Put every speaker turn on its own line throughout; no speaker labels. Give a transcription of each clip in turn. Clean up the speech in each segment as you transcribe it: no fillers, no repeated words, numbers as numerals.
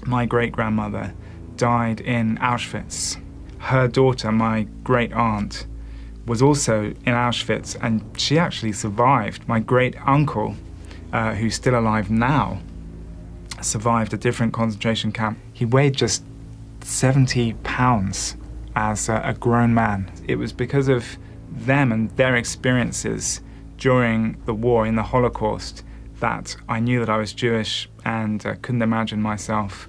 My great-grandmother died in Auschwitz. Her daughter, my great-aunt, was also in Auschwitz, and she actually survived. My great-uncle, who's still alive now, survived a different concentration camp. He weighed just 70 pounds as a grown man. It was because of them and their experiences during the war in the Holocaust that I knew that I was Jewish and couldn't imagine myself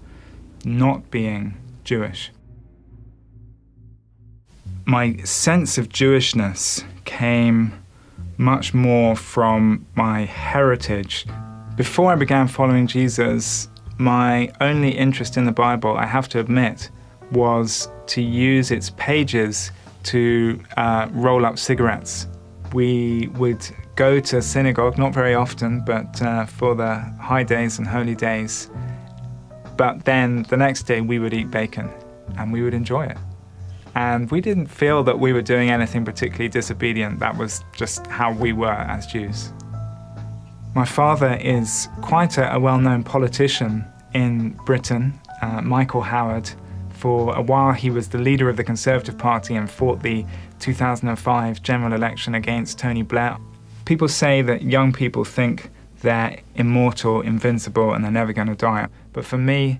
not being Jewish. My sense of Jewishness came much more from my heritage. Before I began following Jesus, my only interest in the Bible, I have to admit, was to use its pages to roll up cigarettes. We would go to synagogue, not very often, but for the high days and holy days. But then the next day we would eat bacon and we would enjoy it. And we didn't feel that we were doing anything particularly disobedient. That was just how we were as Jews. My father is quite a well-known politician in Britain, Michael Howard. For a while he was the leader of the Conservative Party and fought the 2005 general election against Tony Blair. People say that young people think they're immortal, invincible, and they're never going to die. But for me,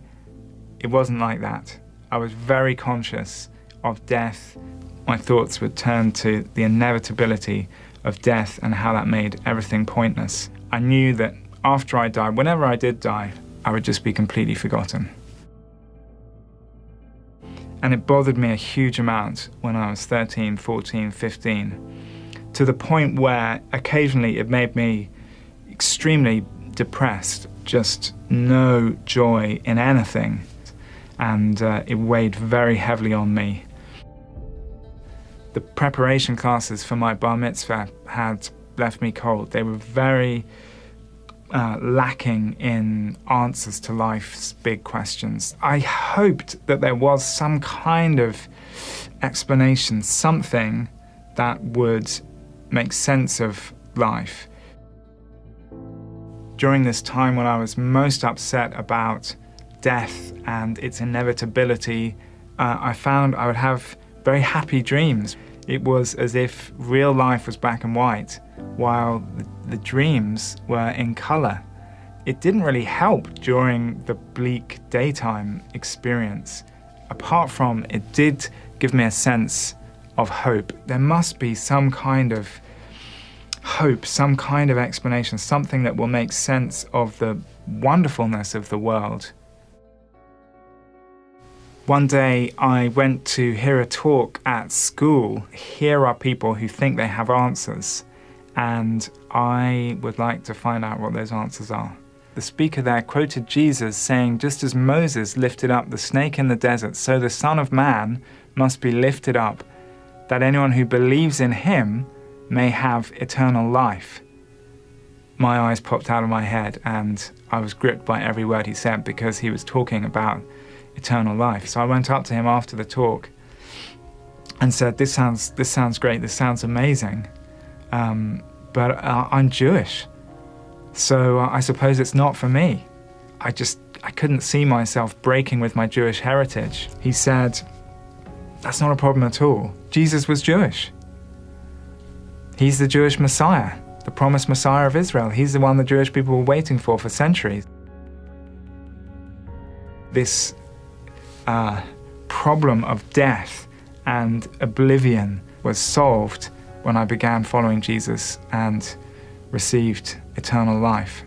it wasn't like that. I was very conscious of death. My thoughts would turn to the inevitability of death and how that made everything pointless. I knew that after I died, whenever I did die, I would just be completely forgotten. And it bothered me a huge amount when I was 13, 14, 15, to the point where occasionally it made me extremely depressed, just no joy in anything, and it weighed very heavily on me. The preparation classes for my bar mitzvah had left me cold. They were very lacking in answers to life's big questions. I hoped that there was some kind of explanation, something that would make sense of life. During this time when I was most upset about death and its inevitability, I found I would have very happy dreams. It was as if real life was black and white, while the dreams were in color. It didn't really help during the bleak daytime experience. Apart from it did give me a sense of hope. There must be some kind of hope, some kind of explanation, something that will make sense of the wonderfulness of the world. One day I went to hear a talk at school. Here are people who think they have answers, and I would like to find out what those answers are. The speaker there quoted Jesus saying, "Just as Moses lifted up the snake in the desert, so the Son of Man must be lifted up, that anyone who believes in him may have eternal life." My eyes popped out of my head and I was gripped by every word he said, because he was talking about eternal life. So I went up to him after the talk and said, this sounds great, this sounds amazing, but I'm Jewish, so I suppose it's not for me. I couldn't see myself breaking with my Jewish heritage. He said, "That's not a problem at all. Jesus was Jewish. He's the Jewish Messiah, the promised Messiah of Israel. He's the one the Jewish people were waiting for centuries." This problem of death and oblivion was solved when I began following Jesus and received eternal life.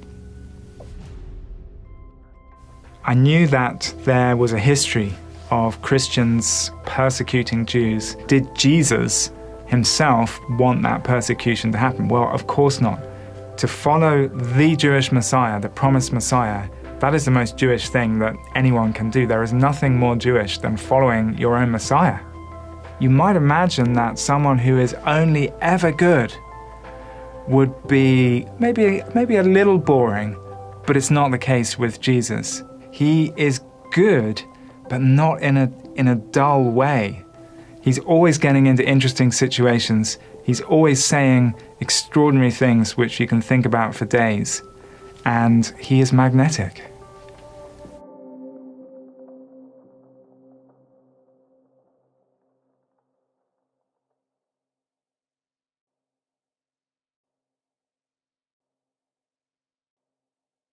I knew that there was a history of Christians persecuting Jews. Did Jesus himself want that persecution to happen? Well, of course not. To follow the Jewish Messiah, the promised Messiah, that is the most Jewish thing that anyone can do. There is nothing more Jewish than following your own Messiah. You might imagine that someone who is only ever good would be maybe a little boring, but it's not the case with Jesus. He is good, but not in a dull way. He's always getting into interesting situations. He's always saying extraordinary things which you can think about for days. And he is magnetic.